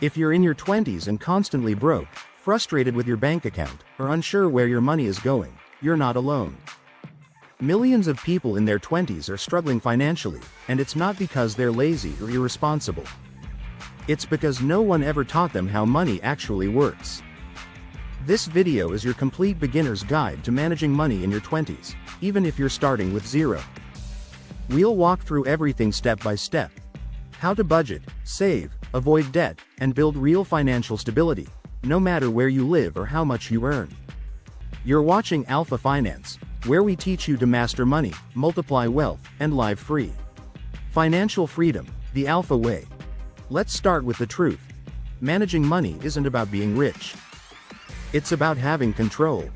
If you're in your 20s and constantly broke, frustrated with your bank account, or unsure where your money is going, you're not alone. Millions of people in their 20s are struggling financially, and it's not because they're lazy or irresponsible. It's because no one ever taught them how money actually works. This video is your complete beginner's guide to managing money in your 20s, even if you're starting with zero. We'll walk through everything step by step. How to budget, save, avoid debt, and build real financial stability, no matter where you live or how much you earn. You're watching Alpha Finance, where we teach you to master money, multiply wealth, and live free. Financial freedom, the Alpha way. Let's start with the truth. Managing money isn't about being rich. It's about having control.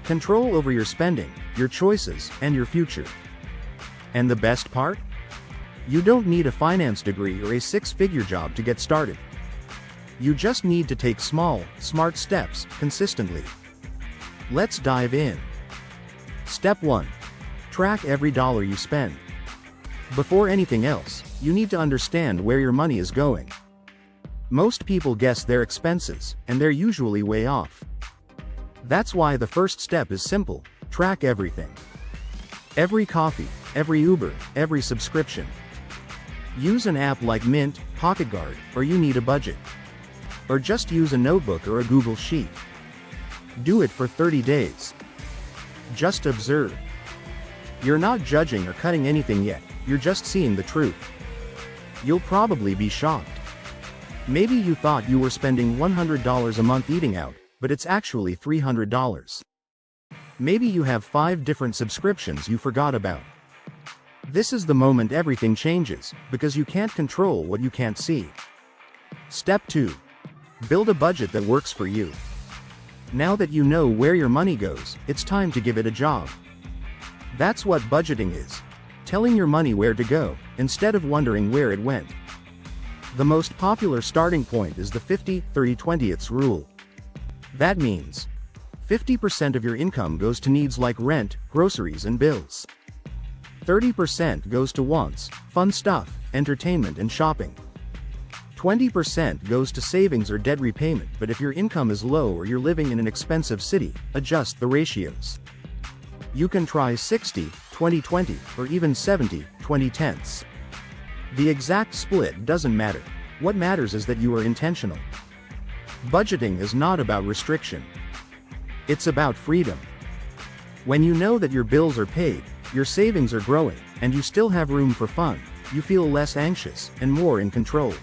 Control over your spending, your choices, and your future. And the best part? You don't need a finance degree or a six-figure job to get started. You just need to take small, smart steps, consistently. Let's dive in. Step 1. Track every dollar you spend. Before anything else, you need to understand where your money is going. Most people guess their expenses, and they're usually way off. That's why the first step is simple: track everything. Every coffee, every Uber, every subscription. Use an app like Mint, PocketGuard, or you need a budget. Or just use a notebook or a Google Sheet. Do it for 30 days. Just observe. You're not judging or cutting anything yet, you're just seeing the truth. You'll probably be shocked. Maybe you thought you were spending $100 a month eating out, but it's actually $300. Maybe you have 5 different subscriptions you forgot about. This is the moment everything changes, because you can't control what you can't see. Step 2. Build a budget that works for you. Now that you know where your money goes, it's time to give it a job. That's what budgeting is. Telling your money where to go, instead of wondering where it went. The most popular starting point is the 50-30-20 rule. That means 50% of your income goes to needs like rent, groceries, and bills. 30% goes to wants, fun stuff, entertainment and shopping. 20% goes to savings or debt repayment, but if your income is low or you're living in an expensive city, adjust the ratios. You can try 60-20-20, or even 70-20-10. The exact split doesn't matter. What matters is that you are intentional. Budgeting is not about restriction. It's about freedom. When you know that your bills are paid, your savings are growing, and you still have room for fun, you feel less anxious and more in control.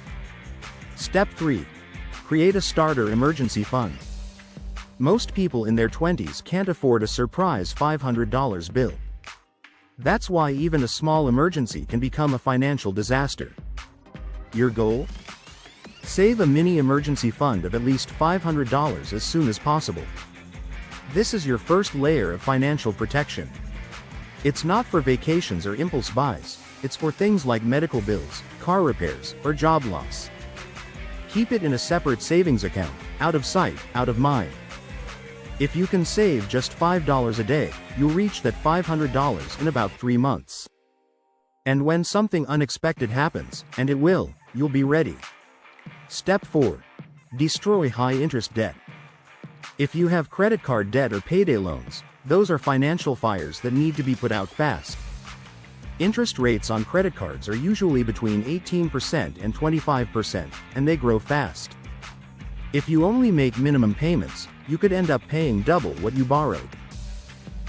Step 3. Create a starter emergency fund. Most people in their 20s can't afford a surprise $500 bill. That's why even a small emergency can become a financial disaster. Your goal? Save a mini emergency fund of at least $500 as soon as possible. This is your first layer of financial protection. It's not for vacations or impulse buys, it's for things like medical bills, car repairs, or job loss. Keep it in a separate savings account, out of sight, out of mind. If you can save just $5 a day, you'll reach that $500 in about 3 months. And when something unexpected happens, and it will, you'll be ready. Step 4. Destroy high-interest debt. If you have credit card debt or payday loans, those are financial fires that need to be put out fast. Interest rates on credit cards are usually between 18% and 25%, and they grow fast. If you only make minimum payments, you could end up paying double what you borrowed.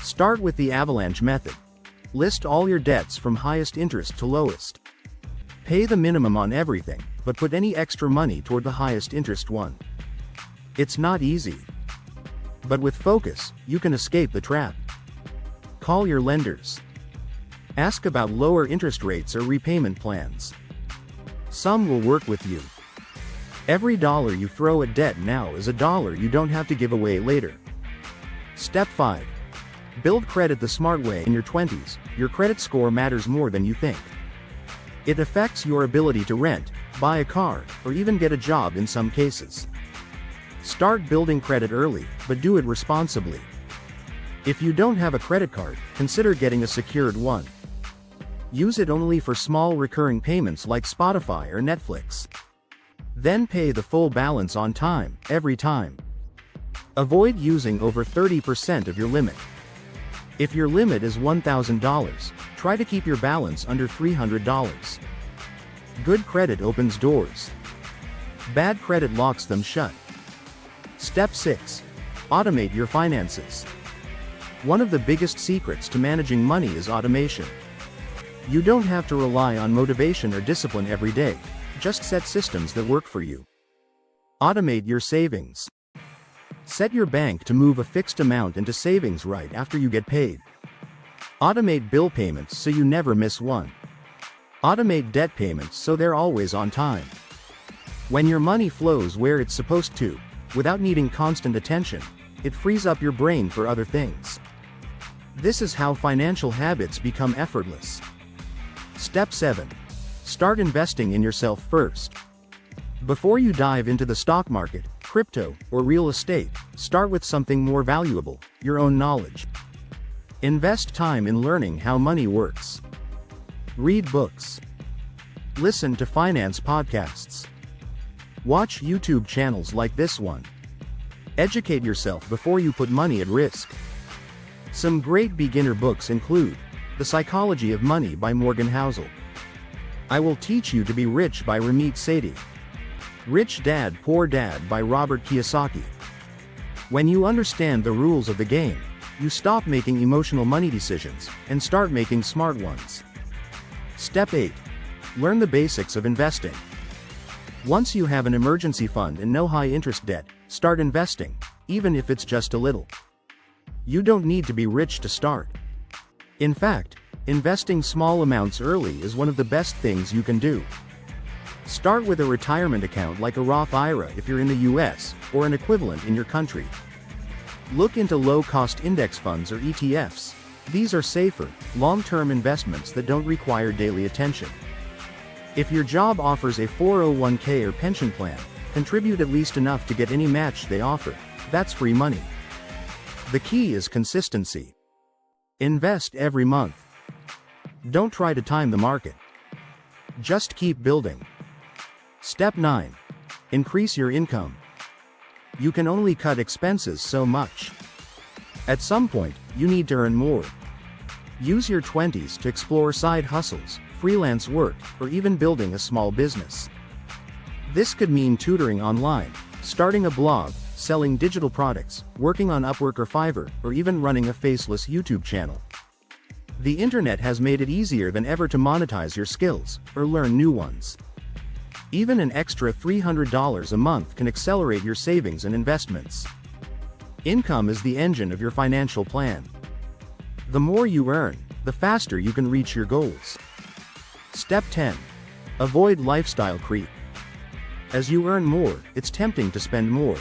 Start with the avalanche method. List all your debts from highest interest to lowest. Pay the minimum on everything, but put any extra money toward the highest interest one. It's not easy. But with focus, you can escape the trap. Call your lenders. Ask about lower interest rates or repayment plans. Some will work with you. Every dollar you throw at debt now is a dollar you don't have to give away later. Step 5. Build credit the smart way. In your 20s, your credit score matters more than you think. It affects your ability to rent, buy a car, or even get a job in some cases. Start building credit early, but do it responsibly. If you don't have a credit card, consider getting a secured one. Use it only for small recurring payments like Spotify or Netflix. Then pay the full balance on time, every time. Avoid using over 30% of your limit. If your limit is $1,000, try to keep your balance under $300. Good credit opens doors. Bad credit locks them shut. Step 6. Automate your finances. One of the biggest secrets to managing money is automation. You don't have to rely on motivation or discipline every day, just set systems that work for you. Automate your savings. Set your bank to move a fixed amount into savings right after you get paid. Automate bill payments so you never miss one. Automate debt payments so they're always on time. When your money flows where it's supposed to, without needing constant attention, it frees up your brain for other things. This is how financial habits become effortless. Step 7. Start investing in yourself first. Before you dive into the stock market, crypto, or real estate, start with something more valuable, your own knowledge. Invest time in learning how money works. Read books. Listen to finance podcasts. Watch YouTube channels like this one. Educate yourself before you put money at risk. Some great beginner books include The Psychology of Money by Morgan Housel, I Will Teach You to Be Rich by Ramit Sethi, Rich Dad Poor Dad by Robert Kiyosaki. When you understand the rules of the game, you stop making emotional money decisions and start making smart ones. Step 8. Learn the basics of investing. Once you have an emergency fund and no high-interest debt, start investing, even if it's just a little. You don't need to be rich to start. In fact, investing small amounts early is one of the best things you can do. Start with a retirement account like a Roth IRA if you're in the US, or an equivalent in your country. Look into low-cost index funds or ETFs. These are safer, long-term investments that don't require daily attention. If your job offers a 401k or pension plan, contribute at least enough to get any match they offer. That's free money. The key is consistency. Invest every month. Don't try to time the market. Just keep building. Step 9. Increase your income. You can only cut expenses so much. At some point, you need to earn more. Use your 20s to explore side hustles, freelance work, or even building a small business. This could mean tutoring online, starting a blog, selling digital products, working on Upwork or Fiverr, or even running a faceless YouTube channel. The internet has made it easier than ever to monetize your skills, or learn new ones. Even an extra $300 a month can accelerate your savings and investments. Income is the engine of your financial plan. The more you earn, the faster you can reach your goals. Step 10. Avoid lifestyle creep. As you earn more, it's tempting to spend more.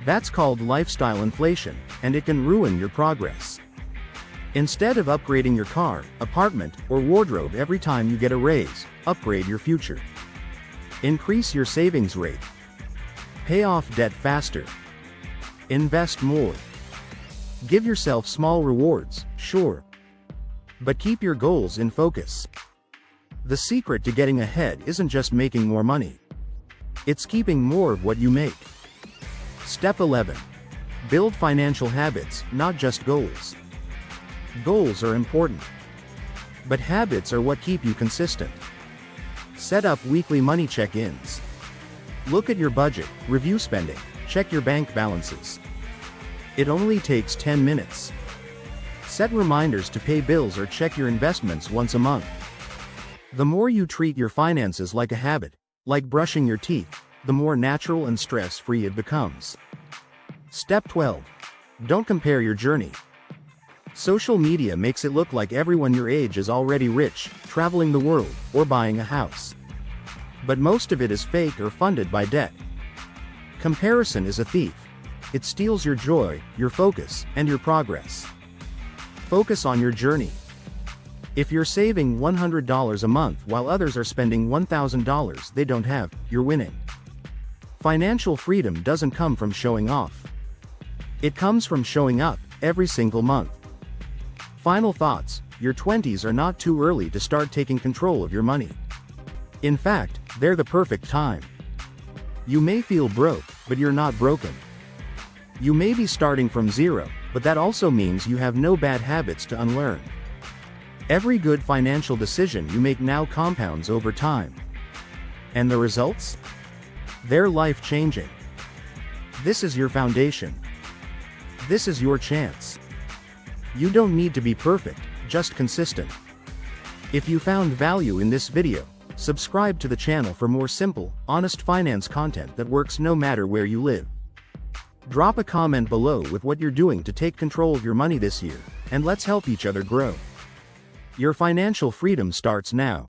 That's called lifestyle inflation, and it can ruin your progress. Instead of upgrading your car, apartment, or wardrobe every time you get a raise, upgrade your future. Increase your savings rate. Pay off debt faster. Invest more. Give yourself small rewards, sure. But keep your goals in focus. The secret to getting ahead isn't just making more money. It's keeping more of what you make. Step 11. Build financial habits, not just goals. Goals are important. But habits are what keep you consistent. Set up weekly money check-ins. Look at your budget, review spending, check your bank balances. It only takes 10 minutes. Set reminders to pay bills or check your investments once a month. The more you treat your finances like a habit, like brushing your teeth, the more natural and stress-free it becomes. Step 12. Don't compare your journey. Social media makes it look like everyone your age is already rich, traveling the world, or buying a house. But most of it is fake or funded by debt. Comparison is a thief. It steals your joy, your focus, and your progress. Focus on your journey. If you're saving $100 a month while others are spending $1,000 they don't have, you're winning. Financial freedom doesn't come from showing off. It comes from showing up, every single month. Final thoughts: your 20s are not too early to start taking control of your money. In fact, they're the perfect time. You may feel broke, but you're not broken. You may be starting from zero, but that also means you have no bad habits to unlearn. Every good financial decision you make now compounds over time. And the results? They're life-changing. This is your foundation. This is your chance. You don't need to be perfect, just consistent. If you found value in this video, subscribe to the channel for more simple, honest finance content that works no matter where you live. Drop a comment below with what you're doing to take control of your money this year, and let's help each other grow. Your financial freedom starts now.